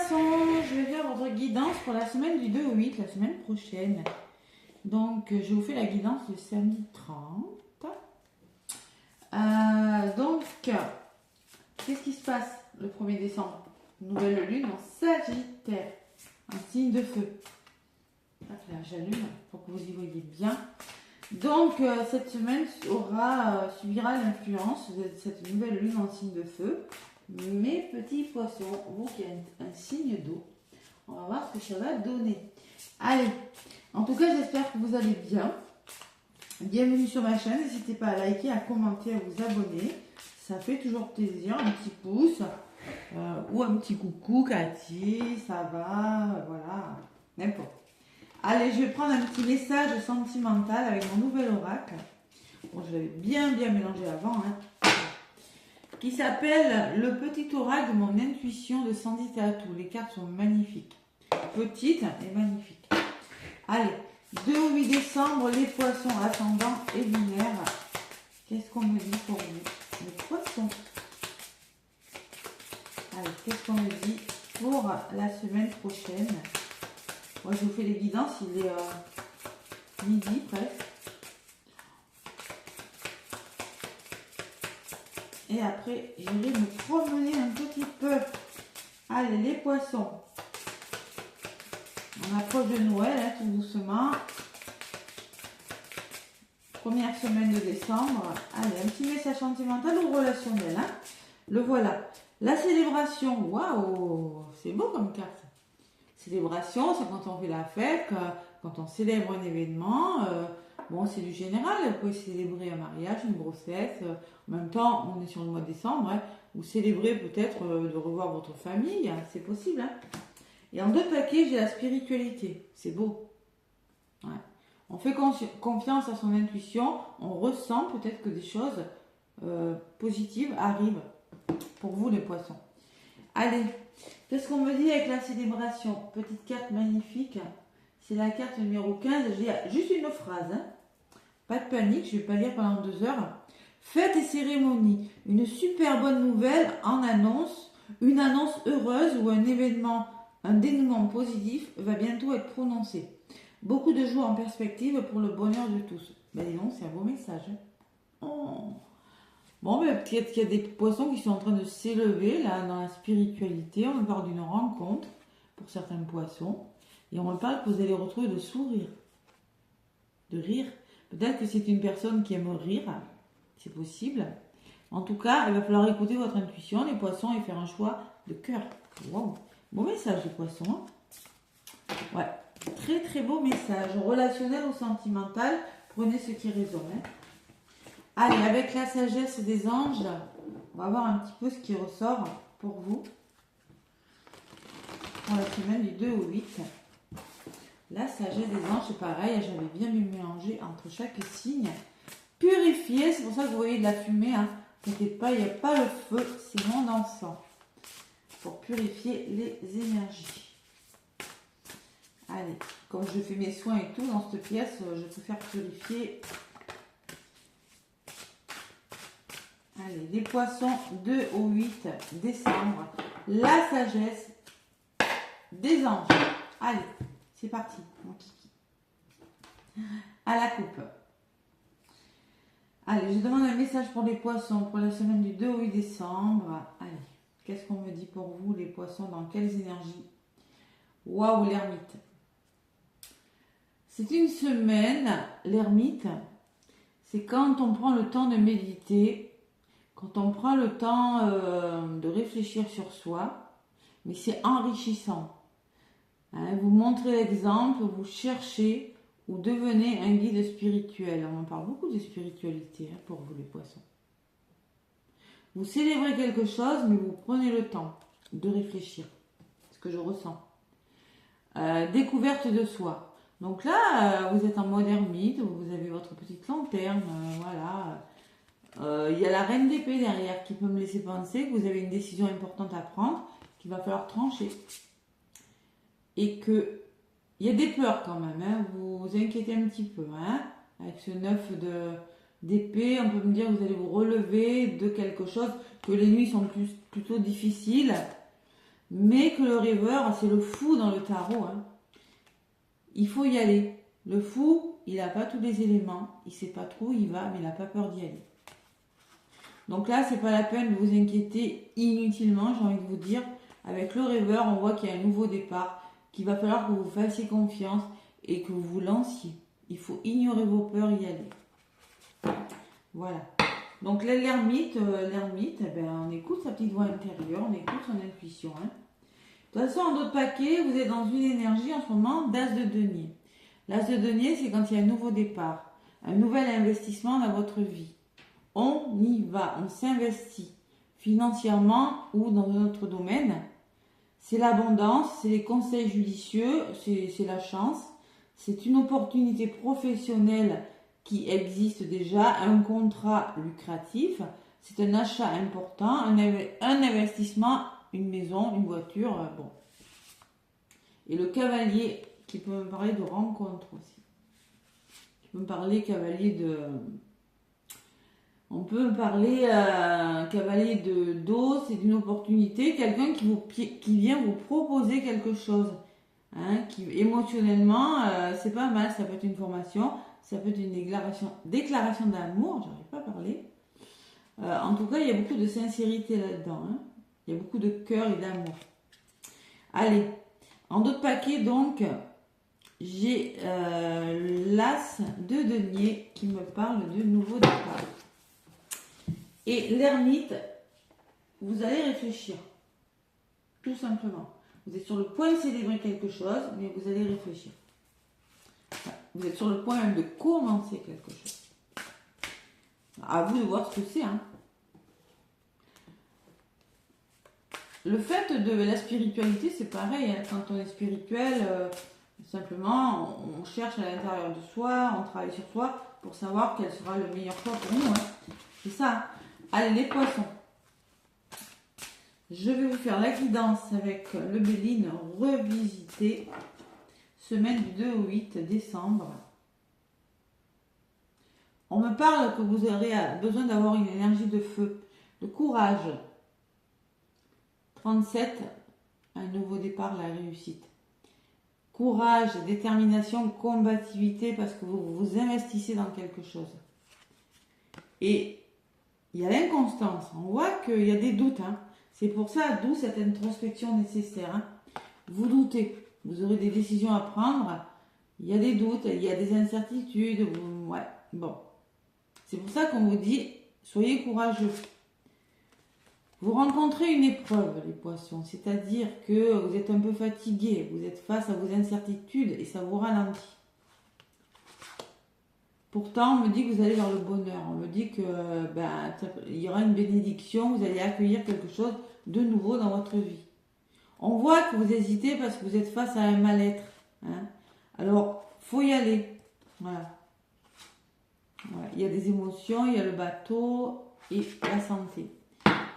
Poissons, je vais faire votre guidance pour la semaine du 2 au 8, la semaine prochaine. Donc, je vous fais la guidance le samedi 30. Donc, qu'est-ce qui se passe le 1er décembre? Nouvelle lune en Sagittaire, un signe de feu. Hop là, j'allume pour que vous y voyez bien. Donc, cette semaine subira l'influence de cette nouvelle lune en signe de feu. Mes petits poissons, vous qui êtes un signe d'eau, on va voir ce que ça va donner. Allez, en tout cas, j'espère que vous allez bien. Bienvenue sur ma chaîne. N'hésitez pas à liker, à commenter, à vous abonner. Ça fait toujours plaisir. Un petit pouce ou un petit coucou, Cathy, ça va, voilà, n'importe. Allez, je vais prendre un petit message sentimental avec mon nouvel oracle. Bon, je l'avais bien mélangé avant, hein. Qui s'appelle le petit oracle de mon intuition de Sandy Tatou. Les cartes sont magnifiques. Petites et magnifiques. Allez, 2 au 8 décembre, les poissons ascendants et lunaires. Qu'est-ce qu'on me dit pour vous? Les poissons. Allez, qu'est-ce qu'on me dit pour la semaine prochaine? Moi, je vous fais les guidances, il est midi presque. Et après, j'irai me promener un petit peu. Allez, les poissons. On approche de Noël, hein, tout doucement. Première semaine de décembre. Allez, un petit message sentimental ou relationnel. Hein. Le voilà. La célébration. Waouh, c'est beau comme carte. Célébration, c'est quand on fait la fête, quand on célèbre un événement. Bon, c'est du général. Vous pouvez célébrer un mariage, une grossesse. En même temps, on est sur le mois de décembre. Hein. Vous célébrez peut-être de revoir votre famille. Hein. C'est possible. Hein. Et en 2 paquets, j'ai la spiritualité. C'est beau. Ouais. On fait confiance à son intuition. On ressent peut-être que des choses positives arrivent pour vous, les poissons. Allez, qu'est-ce qu'on me dit avec la célébration? Petite carte magnifique. C'est la carte numéro 15. J'ai juste une phrase. Hein. Pas de panique, je ne vais pas lire pendant 2 heures. Fête et cérémonie. Une super bonne nouvelle en annonce. Une annonce heureuse ou un événement, un dénouement positif va bientôt être prononcé. Beaucoup de joie en perspective pour le bonheur de tous. Ben dis donc, c'est un beau message. Hein. Oh. Bon, ben, peut-être qu'il y a des poissons qui sont en train de s'élever là dans la spiritualité. On me parle d'une rencontre pour certains poissons. Et on me parle que vous allez retrouver le sourire. De rire. Peut-être que c'est une personne qui aime rire. C'est possible. En tout cas, il va falloir écouter votre intuition, les poissons, et faire un choix de cœur. Wow. Beau message, les poissons. Hein. Ouais. Très beau message. Relationnel ou sentimental. Prenez ce qui résonne. Hein. Allez, avec la sagesse des anges, on va voir un petit peu ce qui ressort pour vous. Pour la semaine du 2 au 8. La sagesse des anges, c'est pareil. J'avais bien mélangé entre chaque signe. Purifier, c'est pour ça que vous voyez de la fumée. Hein. N'inquiétez pas, il n'y a pas le feu, c'est mon encens. Pour purifier les énergies. Allez, comme je fais mes soins et tout dans cette pièce, je peux faire purifier. Allez, les poissons 2 au 8 décembre. La sagesse des anges. Allez, c'est parti, mon kiki. À la coupe. Allez, je demande un message pour les poissons pour la semaine du 2 au 8 décembre. Allez, qu'est-ce qu'on me dit pour vous, les poissons, dans quelles énergies? Waouh, l'ermite. C'est une semaine, l'ermite, c'est quand on prend le temps de méditer, quand on prend le temps de réfléchir sur soi, mais c'est enrichissant. Hein, vous montrez l'exemple, vous cherchez ou devenez un guide spirituel. On en parle beaucoup de spiritualité hein, pour vous les poissons. Vous célébrez quelque chose, mais vous prenez le temps de réfléchir. C'est ce que je ressens. Découverte de soi. Donc là, vous êtes en mode ermite, vous avez votre petite lanterne, voilà. Il y a la reine d'épée derrière qui peut me laisser penser que vous avez une décision importante à prendre, qu'il va falloir trancher. Et que il y a des peurs quand même, hein, vous vous inquiétez un petit peu. Hein, avec ce 9 d'épée, on peut me dire que vous allez vous relever de quelque chose, que les nuits sont plutôt difficiles. mais que le rêveur, c'est le fou dans le tarot. Hein. Il faut y aller. Le fou, il n'a pas tous les éléments, il ne sait pas trop où il va, mais il n'a pas peur d'y aller. Donc là, c'est pas la peine de vous inquiéter inutilement, j'ai envie de vous dire. Avec le rêveur, on voit qu'il y a un nouveau départ, qu'il va falloir que vous fassiez confiance et que vous vous lanciez. Il faut ignorer vos peurs et y aller. Voilà. Donc l'ermite, eh ben, on écoute sa petite voix intérieure, on écoute son intuition. Hein. De toute façon, en d'autres paquets, vous êtes dans une énergie en ce moment d'as de denier. L'as de denier, c'est quand il y a un nouveau départ, un nouvel investissement dans votre vie. On y va, on s'investit financièrement ou dans un autre domaine. C'est l'abondance, c'est les conseils judicieux, c'est la chance, c'est une opportunité professionnelle qui existe déjà, un contrat lucratif, c'est un achat important, un investissement, une maison, une voiture, bon. Et le cavalier qui peut me parler de rencontre aussi. Qui peut me parler cavalier de... On peut parler cavalier de dos, c'est d'une opportunité, quelqu'un qui vient vous proposer quelque chose. Hein, qui émotionnellement, c'est pas mal, ça peut être une formation, ça peut être une déclaration d'amour, j'arrive pas à parler. En tout cas, il y a beaucoup de sincérité là-dedans. Hein. Il y a beaucoup de cœur et d'amour. Allez, en d'autres paquets, donc, j'ai l'as de denier qui me parle de nouveau départ. Et l'ermite, vous allez réfléchir. Tout simplement. Vous êtes sur le point de célébrer quelque chose, mais vous allez réfléchir. Vous êtes sur le point même de commencer quelque chose. À vous de voir ce que c'est. Hein. Le fait de la spiritualité, c'est pareil. Hein. Quand on est spirituel, simplement, on cherche à l'intérieur de soi, on travaille sur soi pour savoir quel sera le meilleur choix pour nous. Hein. C'est ça. Allez, les poissons. Je vais vous faire la guidance avec le Béline revisité, semaine du 2 au 8 décembre. On me parle que vous aurez besoin d'avoir une énergie de feu, de courage. 37, un nouveau départ, la réussite. Courage, détermination, combativité parce que vous vous investissez dans quelque chose. Et il y a l'inconstance. On voit qu'il y a des doutes. Hein. C'est pour ça, d'où cette introspection nécessaire. Hein. Vous doutez, vous aurez des décisions à prendre. Il y a des doutes, il y a des incertitudes. Ouais, bon. C'est pour ça qu'on vous dit, soyez courageux. Vous rencontrez une épreuve, les poissons. C'est-à-dire que vous êtes un peu fatigué. Vous êtes face à vos incertitudes et ça vous ralentit. Pourtant, on me dit que vous allez vers le bonheur. On me dit que il y aura une bénédiction, vous allez accueillir quelque chose de nouveau dans votre vie. On voit que vous hésitez parce que vous êtes face à un mal-être. Hein. Alors, faut y aller. Voilà. Il y a des émotions, il y a le bateau et la santé.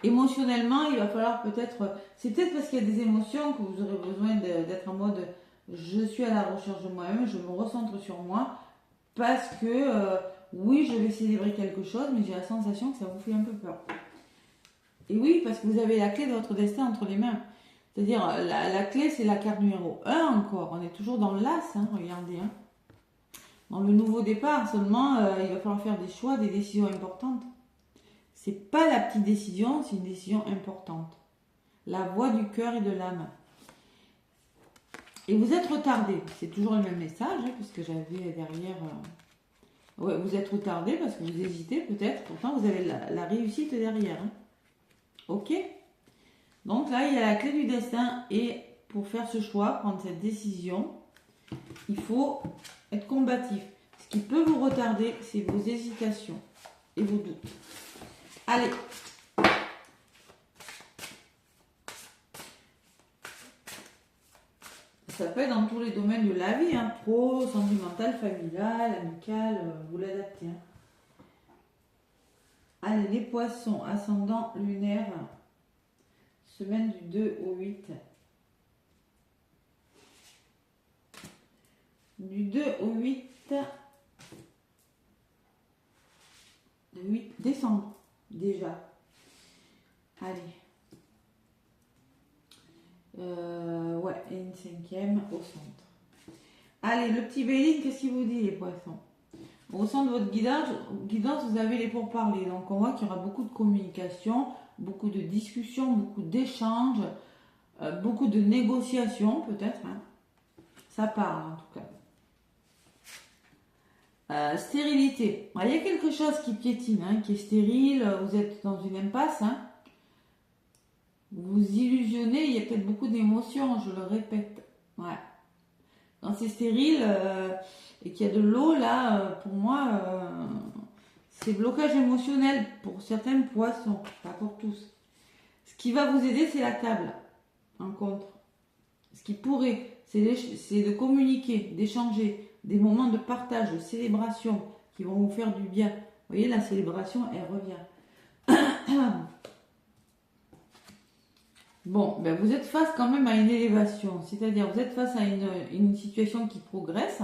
Émotionnellement, il va falloir peut-être... C'est peut-être parce qu'il y a des émotions que vous aurez besoin d'être en mode je suis à la recherche de moi-même, je me recentre sur moi. Parce que, oui, je vais célébrer quelque chose, mais j'ai la sensation que ça vous fait un peu peur. Et oui, parce que vous avez la clé de votre destin entre les mains. C'est-à-dire, la clé, c'est la carte numéro 1 encore. On est toujours dans l'as, hein, regardez. Hein. Dans le nouveau départ, seulement, il va falloir faire des choix, des décisions importantes. C'est pas la petite décision, c'est une décision importante. La voix du cœur et de l'âme. Et vous êtes retardé. C'est toujours le même message, hein, puisque j'avais derrière... Ouais, vous êtes retardé parce que vous hésitez peut-être. Pourtant, vous avez la réussite derrière. Hein. Ok. Donc là, il y a la clé du destin. Et pour faire ce choix, prendre cette décision, il faut être combatif. Ce qui peut vous retarder, c'est vos hésitations et vos doutes. Allez. Ça peut être dans tous les domaines de la vie, hein, pro, sentimental, familial, amical, vous l'adaptez. Hein. Allez, les poissons, ascendant lunaire, semaine du 2 au 8. Du 2 au 8, le 8 décembre, déjà. Allez. Ouais, et une cinquième au centre. Allez, le petit Béline, qu'est-ce qu'il vous dit, les poissons? Au centre de votre guidance, vous avez les pourparlers. Donc, on voit qu'il y aura beaucoup de communication, beaucoup de discussions, beaucoup d'échanges, beaucoup de négociations, peut-être. Hein. Ça parle, en tout cas. Stérilité. Il y a quelque chose qui piétine, hein, qui est stérile. Vous êtes dans une impasse. Hein. Vous illusionnez. Il y a peut-être beaucoup d'émotions, je le répète. Ouais. Quand c'est stérile et qu'il y a de l'eau, là, pour moi, c'est blocage émotionnel pour certains poissons, pas pour tous. Ce qui va vous aider, c'est la table, en contre. Ce qui pourrait, c'est de communiquer, d'échanger, des moments de partage, de célébration qui vont vous faire du bien. Vous voyez, la célébration, elle revient. Bon, ben vous êtes face quand même à une élévation, c'est-à-dire vous êtes face à une situation qui progresse.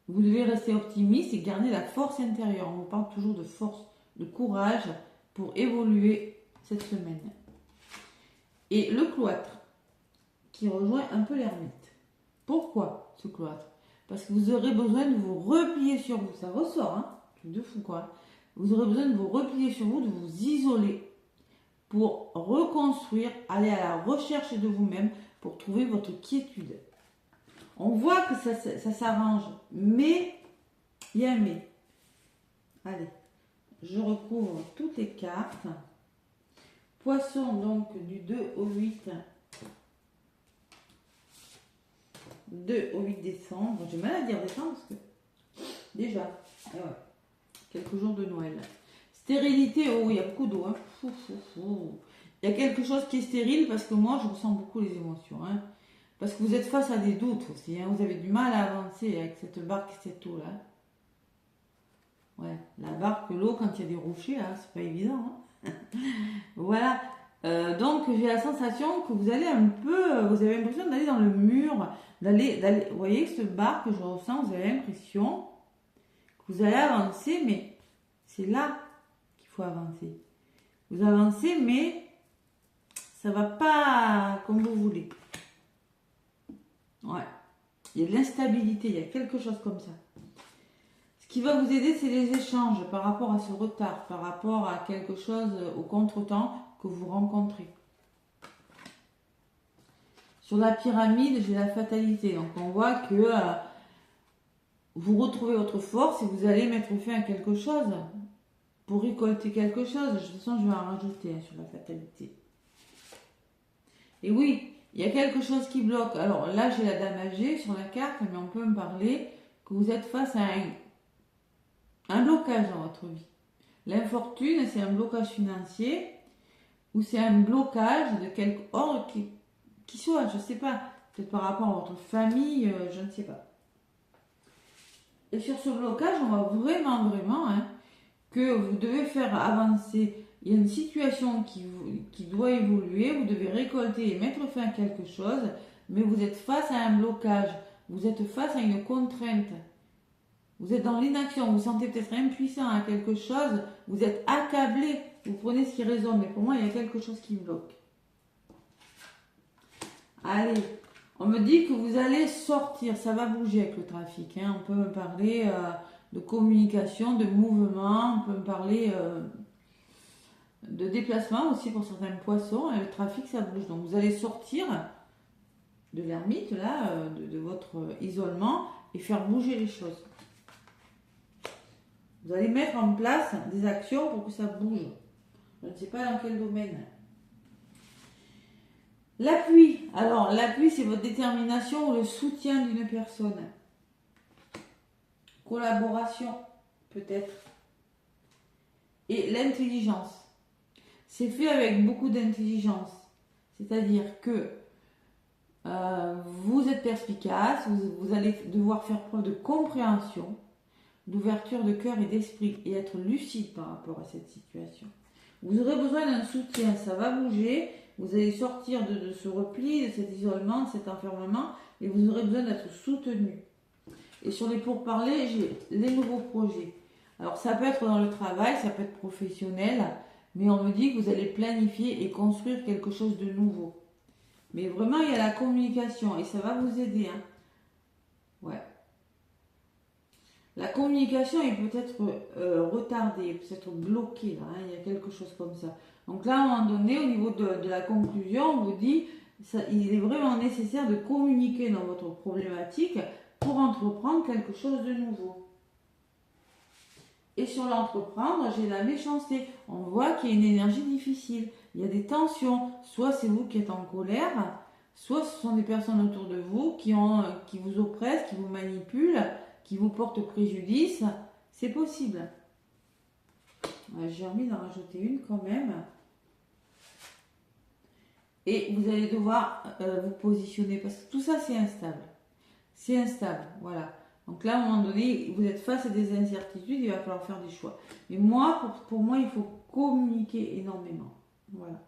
Vous devez rester optimiste et garder la force intérieure. On vous parle toujours de force, de courage pour évoluer cette semaine. Et le cloître, qui rejoint un peu l'ermite. Pourquoi ce cloître? Parce que vous aurez besoin de vous replier sur vous. Ça ressort, hein? Truc de fou, quoi. Vous aurez besoin de vous replier sur vous, de vous isoler pour reconstruire, aller à la recherche de vous-même pour trouver votre quiétude. On voit que ça s'arrange, mais il y a un mais. Allez, je recouvre toutes les cartes. Poisson, donc du 2 au 8. 2 au 8 décembre. J'ai mal à dire décembre parce que déjà, ouais, quelques jours de Noël. Stérilité, oh, il y a beaucoup d'eau. Hein. Il y a quelque chose qui est stérile parce que moi, je ressens beaucoup les émotions. Hein. Parce que vous êtes face à des doutes aussi. Hein. Vous avez du mal à avancer avec cette barque et cette eau-là. Ouais, la barque, l'eau, quand il y a des rochers, hein, c'est pas évident. Hein. Voilà. Donc, j'ai la sensation que vous allez un peu... Vous avez l'impression d'aller dans le mur. D'aller, vous voyez que cette barque, je ressens, vous avez l'impression que vous allez avancer, mais c'est là qu'il faut avancer. Vous avancez, mais ça va pas comme vous voulez. Ouais. Il y a de l'instabilité, il y a quelque chose comme ça. Ce qui va vous aider, c'est les échanges par rapport à ce retard, par rapport à quelque chose au contretemps que vous rencontrez. Sur la pyramide, j'ai la fatalité. Donc on voit que vous retrouvez votre force et vous allez mettre fin à quelque chose pour récolter quelque chose. De toute façon, je vais en rajouter sur la fatalité. Et oui, il y a quelque chose qui bloque. Alors là, j'ai la dame âgée sur la carte, mais on peut me parler que vous êtes face à un blocage dans votre vie. L'infortune, c'est un blocage financier ou c'est un blocage de quelque ordre qui soit, je ne sais pas, peut-être par rapport à votre famille, je ne sais pas. Et sur ce blocage, on voit vraiment hein, que vous devez faire avancer. Il y a une situation qui doit évoluer, vous devez récolter et mettre fin à quelque chose, mais vous êtes face à un blocage, vous êtes face à une contrainte. Vous êtes dans l'inaction, vous vous sentez peut-être impuissant à quelque chose, vous êtes accablé, vous prenez ce qui résonne, mais pour moi, il y a quelque chose qui bloque. Allez, on me dit que vous allez sortir, ça va bouger avec le trafic. Hein. On peut me parler de communication, de mouvement, on peut me parler de déplacement aussi pour certains poissons. Et le trafic, ça bouge. Donc vous allez sortir de l'ermite, là, de votre isolement et faire bouger les choses. Vous allez mettre en place des actions pour que ça bouge. Je ne sais pas dans quel domaine. L'appui. Alors, l'appui, c'est votre détermination ou le soutien d'une personne. Collaboration, peut-être. Et l'intelligence. C'est fait avec beaucoup d'intelligence. C'est-à-dire que vous êtes perspicace, vous allez devoir faire preuve de compréhension, d'ouverture de cœur et d'esprit et être lucide par rapport à cette situation. Vous aurez besoin d'un soutien, ça va bouger, vous allez sortir de ce repli, de cet isolement, de cet enfermement et vous aurez besoin d'être soutenu. Et sur les pourparlers, j'ai les nouveaux projets. Alors ça peut être dans le travail, ça peut être professionnel, mais on me dit que vous allez planifier et construire quelque chose de nouveau. Mais vraiment, il y a la communication et ça va vous aider. Hein. Ouais. La communication est peut-être retardée, peut-être bloquée. Là, hein. Il y a quelque chose comme ça. Donc là, à un moment donné, au niveau de la conclusion, on vous dit il est vraiment nécessaire de communiquer dans votre problématique pour entreprendre quelque chose de nouveau. Et sur l'entreprendre, j'ai la méchanceté. On voit qu'il y a une énergie difficile. Il y a des tensions. Soit c'est vous qui êtes en colère, soit ce sont des personnes autour de vous qui vous oppressent, qui vous manipulent, qui vous portent préjudice. C'est possible. Ouais, j'ai envie d'en rajouter une quand même. Et vous allez devoir vous positionner parce que tout ça c'est instable. C'est instable, voilà. Donc là, à un moment donné, vous êtes face à des incertitudes, il va falloir faire des choix. Mais moi, pour moi, il faut communiquer énormément. Voilà.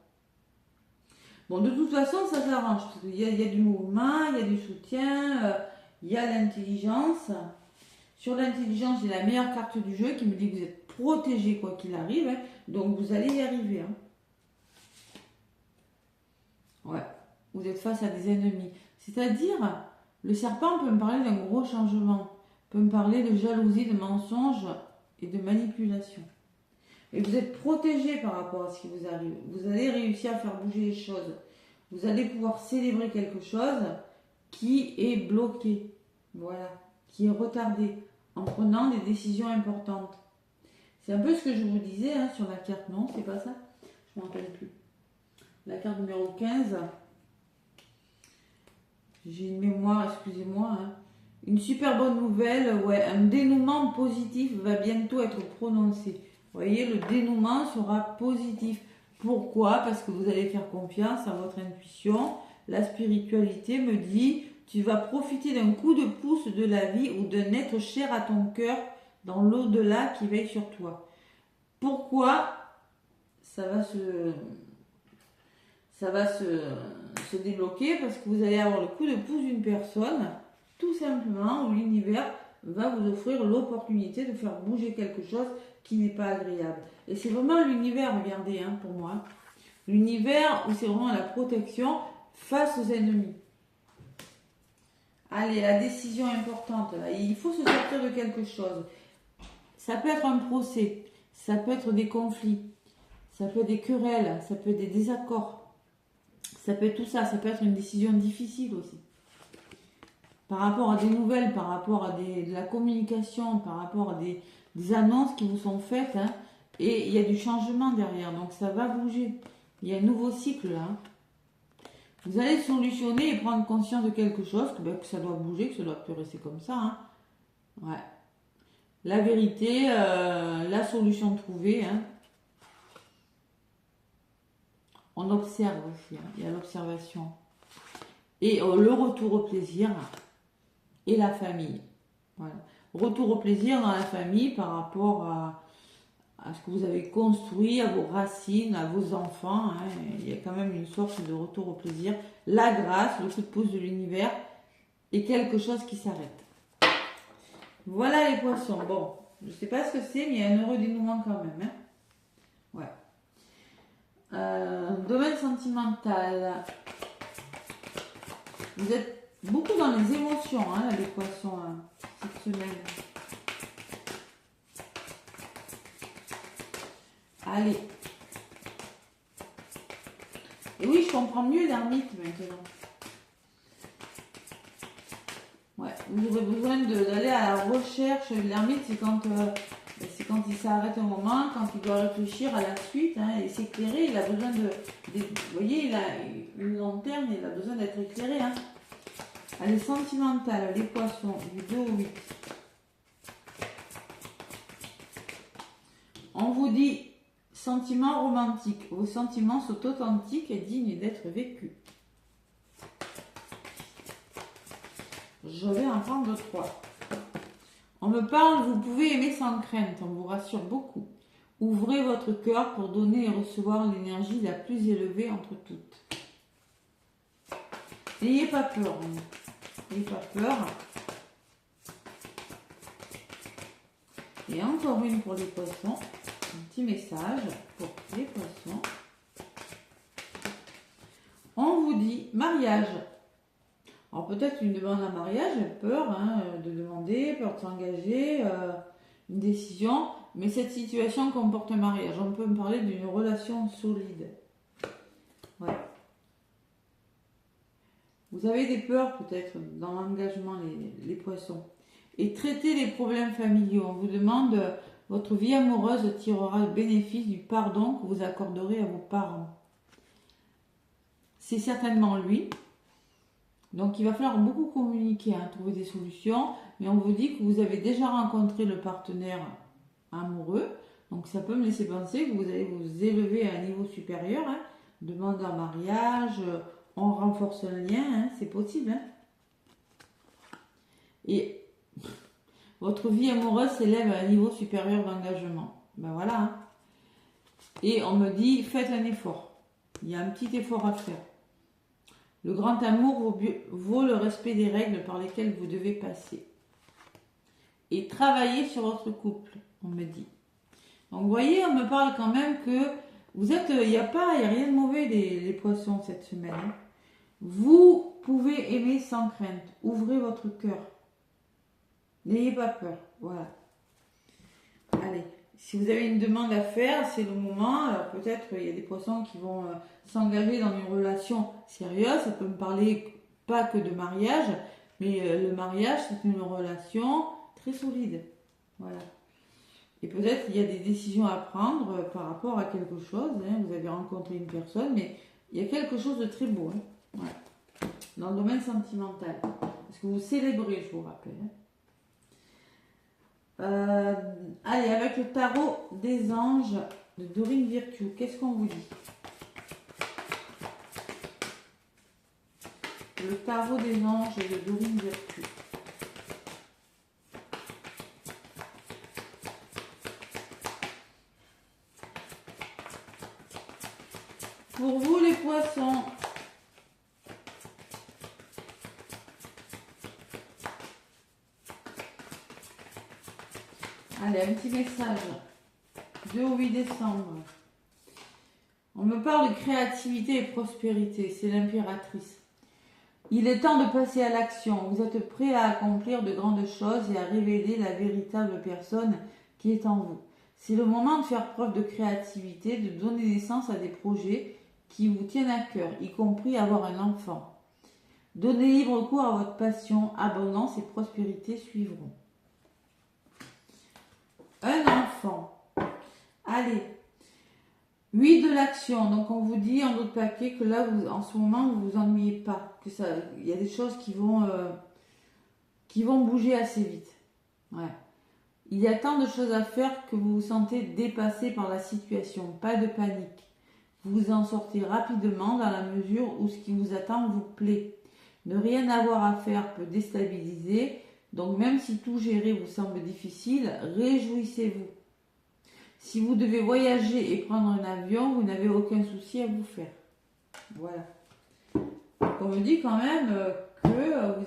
Bon, de toute façon, ça s'arrange. Parce qu'il y a du mouvement, il y a du soutien, il y a l'intelligence. Sur l'intelligence, j'ai la meilleure carte du jeu qui me dit que vous êtes protégé quoi qu'il arrive. Hein. Donc, vous allez y arriver. Hein. Ouais. Vous êtes face à des ennemis. C'est-à-dire... Le serpent peut me parler d'un gros changement, peut me parler de jalousie, de mensonge et de manipulation. Et vous êtes protégé par rapport à ce qui vous arrive. Vous allez réussir à faire bouger les choses. Vous allez pouvoir célébrer quelque chose qui est bloqué, voilà, qui est retardé, en prenant des décisions importantes. C'est un peu ce que je vous disais hein, sur la carte, non, c'est pas ça? Je ne m'en rappelle plus. La carte numéro 15. J'ai une mémoire, excusez-moi. Hein. Une super bonne nouvelle, ouais, un dénouement positif va bientôt être prononcé. Vous voyez, le dénouement sera positif. Pourquoi? Parce que vous allez faire confiance à votre intuition. La spiritualité me dit, tu vas profiter d'un coup de pouce de la vie ou d'un être cher à ton cœur dans l'au-delà qui veille sur toi. Pourquoi? Ça va se débloquer parce que vous allez avoir le coup de pouce d'une personne, tout simplement, où l'univers va vous offrir l'opportunité de faire bouger quelque chose qui n'est pas agréable. Et c'est vraiment l'univers, regardez, hein, pour moi. L'univers où c'est vraiment la protection face aux ennemis. Allez, la décision importante, là. Il faut se sortir de quelque chose. Ça peut être un procès, ça peut être des conflits, ça peut être des querelles, ça peut être des désaccords. Ça peut être tout ça, ça peut être une décision difficile aussi. Par rapport à des nouvelles, par rapport à de la communication, par rapport à des annonces qui vous sont faites. Hein, et il y a du changement derrière, donc ça va bouger. Il y a un nouveau cycle là. Vous allez solutionner et prendre conscience de quelque chose, que ça doit bouger, que ça doit plus rester comme ça. Hein. Ouais. La vérité, la solution trouvée. Hein. On observe aussi, hein. Il y a l'observation. Et le retour au plaisir et la famille. Voilà. Retour au plaisir dans la famille par rapport à ce que vous avez construit, à vos racines, à vos enfants. Hein. Il y a quand même une sorte de retour au plaisir. La grâce, le coup de pouce de l'univers et quelque chose qui s'arrête. Voilà les poissons. Bon, je ne sais pas ce que c'est, mais il y a un heureux dénouement quand même. Hein. Ouais. Domaine sentimental. Vous êtes beaucoup dans les émotions, hein, les poissons, hein, cette semaine. Allez. Et oui, je comprends mieux l'ermite maintenant. Ouais, vous aurez besoin d'aller à la recherche. L'ermite, c'est quand il s'arrête un moment, quand il doit réfléchir à la suite hein, et s'éclairer. Il a besoin vous voyez, il a une lanterne, il a besoin d'être éclairé. Hein. Allez, sentimental, les poissons, du 2 au 8. On vous dit sentiments romantiques. Vos sentiments sont authentiques et dignes d'être vécus. Je vais en prendre 3. On me parle, vous pouvez aimer sans crainte, on vous rassure beaucoup. Ouvrez votre cœur pour donner et recevoir l'énergie la plus élevée entre toutes. N'ayez pas peur. N'ayez pas peur. Et encore une pour les poissons. Un petit message pour les poissons. On vous dit dit mariage. Alors peut-être une demande en mariage, peur hein, de demander, peur de s'engager, une décision, mais cette situation comporte un mariage. On peut me parler d'une relation solide. Ouais. Vous avez des peurs peut-être dans l'engagement, les poissons. Et traiter les problèmes familiaux. On vous demande, votre vie amoureuse tirera le bénéfice du pardon que vous accorderez à vos parents. C'est certainement lui. Donc il va falloir beaucoup communiquer, hein, trouver des solutions. Mais on vous dit que vous avez déjà rencontré le partenaire amoureux. Donc ça peut me laisser penser que vous allez vous élever à un niveau supérieur. Hein, demander en mariage, on renforce le lien, hein, c'est possible. Hein. Et votre vie amoureuse s'élève à un niveau supérieur d'engagement. Ben voilà. Hein. Et on me dit, faites un effort. Il y a un petit effort à faire. Le grand amour vaut le respect des règles par lesquelles vous devez passer. Et travailler sur votre couple, on me dit. Donc vous voyez, on me parle quand même que vous êtes, il n'y a rien de mauvais les poissons cette semaine. Hein. Vous pouvez aimer sans crainte. Ouvrez votre cœur. N'ayez pas peur. Voilà. Allez, si vous avez une demande à faire, c'est le moment. Alors peut-être il y a des poissons qui vont s'engager dans une relation sérieuse. Ça peut me parler pas que de mariage, mais le mariage, c'est une relation très solide. Voilà. Et peut-être il y a des décisions à prendre par rapport à quelque chose. Hein. Vous avez rencontré une personne, mais il y a quelque chose de très beau. Hein. Voilà. Dans le domaine sentimental. Parce que vous célébrez, je vous rappelle. Hein. Allez, avec le tarot des anges de Dorine Virtue, qu'est-ce qu'on vous dit? Le tarot des anges de Dorine Virtue. Pour vous les poissons, allez, un petit message. 2 au 8 décembre. On me parle de créativité et prospérité. C'est l'impératrice. Il est temps de passer à l'action. Vous êtes prêt à accomplir de grandes choses et à révéler la véritable personne qui est en vous. C'est le moment de faire preuve de créativité, de donner naissance à des projets qui vous tiennent à cœur, y compris avoir un enfant. Donnez libre cours à votre passion. Abondance et prospérité suivront. Un enfant. Allez. 8 de l'action. Donc on vous dit en d'autres papiers que là, en ce moment, vous vous ennuyez pas. Que ça, il y a des choses qui vont bouger assez vite. Ouais. Il y a tant de choses à faire que vous vous sentez dépassé par la situation. Pas de panique. Vous en sortez rapidement dans la mesure où ce qui vous attend vous plaît. Ne rien avoir à faire peut déstabiliser. Donc même si tout gérer vous semble difficile, réjouissez-vous. Si vous devez voyager et prendre un avion, vous n'avez aucun souci à vous faire. Voilà. On me dit quand même que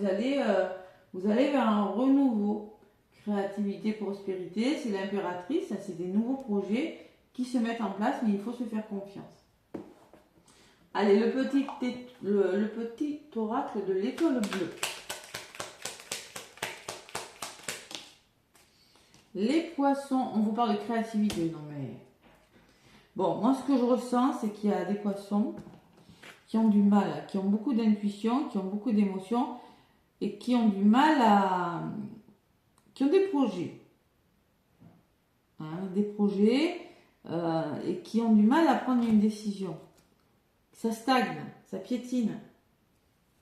vous allez vers un renouveau. Créativité, prospérité, c'est l'impératrice, c'est des nouveaux projets qui se mettent en place, mais il faut se faire confiance. Allez, le petit oracle de l'étoile bleue. Les poissons, on vous parle de créativité, non mais... Bon, moi ce que je ressens, c'est qu'il y a des poissons qui ont du mal, qui ont beaucoup d'intuition, qui ont beaucoup d'émotions et qui ont du mal à... qui ont des projets. Hein, des projets et qui ont du mal à prendre une décision. Ça stagne, ça piétine.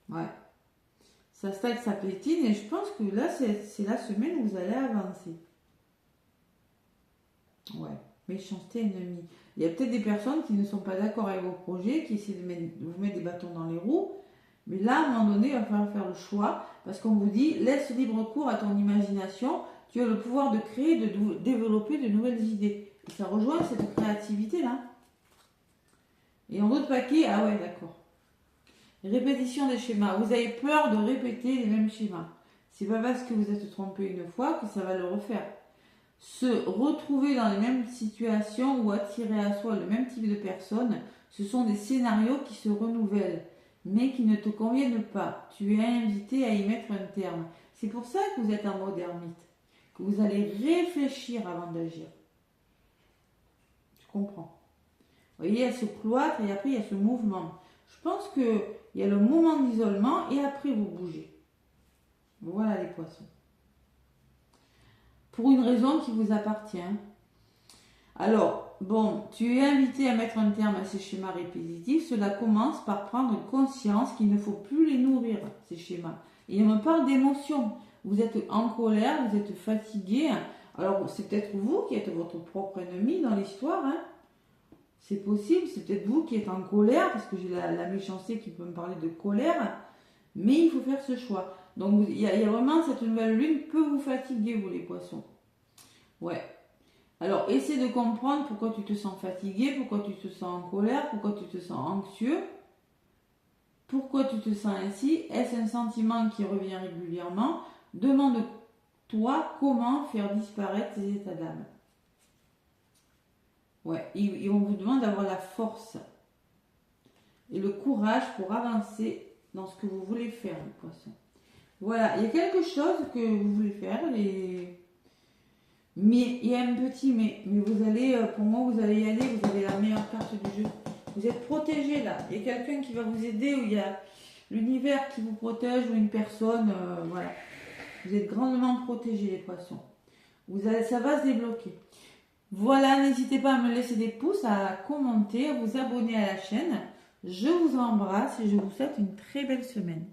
Ouais. Ça stagne, ça piétine et je pense que là, c'est la semaine où vous allez avancer. Ouais, méchanceté ennemie. Il y a peut-être des personnes qui ne sont pas d'accord avec vos projets, qui essaient de vous mettre des bâtons dans les roues. Mais là, à un moment donné, il va falloir faire le choix. Parce qu'on vous dit, laisse libre cours à ton imagination. Tu as le pouvoir de créer, de développer de nouvelles idées. Et ça rejoint cette créativité-là. Et en d'autres paquets, ah ouais, d'accord. Répétition des schémas. Vous avez peur de répéter les mêmes schémas. C'est pas parce que vous êtes trompé une fois que ça va le refaire. Se retrouver dans les mêmes situations ou attirer à soi le même type de personnes, ce sont des scénarios qui se renouvellent. mais qui ne te conviennent pas. Tu es invité à y mettre un terme. C'est pour ça que vous êtes en mode ermite, que vous allez réfléchir avant d'agir. Tu comprends? Vous voyez, il y a ce cloître et après il y a ce mouvement. Je pense qu'il y a le moment d'isolement et après vous bougez. Voilà les poissons. Pour une raison qui vous appartient. Alors, bon, tu es invité à mettre un terme à ces schémas répétitifs. Cela commence par prendre conscience qu'il ne faut plus les nourrir, ces schémas. Et on me parle d'émotions. Vous êtes en colère, vous êtes fatigué. Alors, c'est peut-être vous qui êtes votre propre ennemi dans l'histoire. Hein. C'est possible, c'est peut-être vous qui êtes en colère, parce que j'ai la méchanceté qui peut me parler de colère. Mais il faut faire ce choix. Donc, il y a vraiment cette nouvelle lune peut vous fatiguer, vous les poissons. Ouais. Alors, essaie de comprendre pourquoi tu te sens fatigué, pourquoi tu te sens en colère, pourquoi tu te sens anxieux, pourquoi tu te sens ainsi. Est-ce un sentiment qui revient régulièrement? Demande-toi comment faire disparaître ces états d'âme. Ouais, ils vont vous demander d'avoir la force et le courage pour avancer dans ce que vous voulez faire, les poissons. Voilà, il y a quelque chose que vous voulez faire, mais il y a un petit mais vous allez, pour moi, vous allez y aller, vous avez la meilleure carte du jeu. Vous êtes protégé là. Il y a quelqu'un qui va vous aider, ou il y a l'univers qui vous protège, ou une personne, voilà. Vous êtes grandement protégés, les poissons. Ça va se débloquer. Voilà, n'hésitez pas à me laisser des pouces, à commenter, à vous abonner à la chaîne. Je vous embrasse et je vous souhaite une très belle semaine.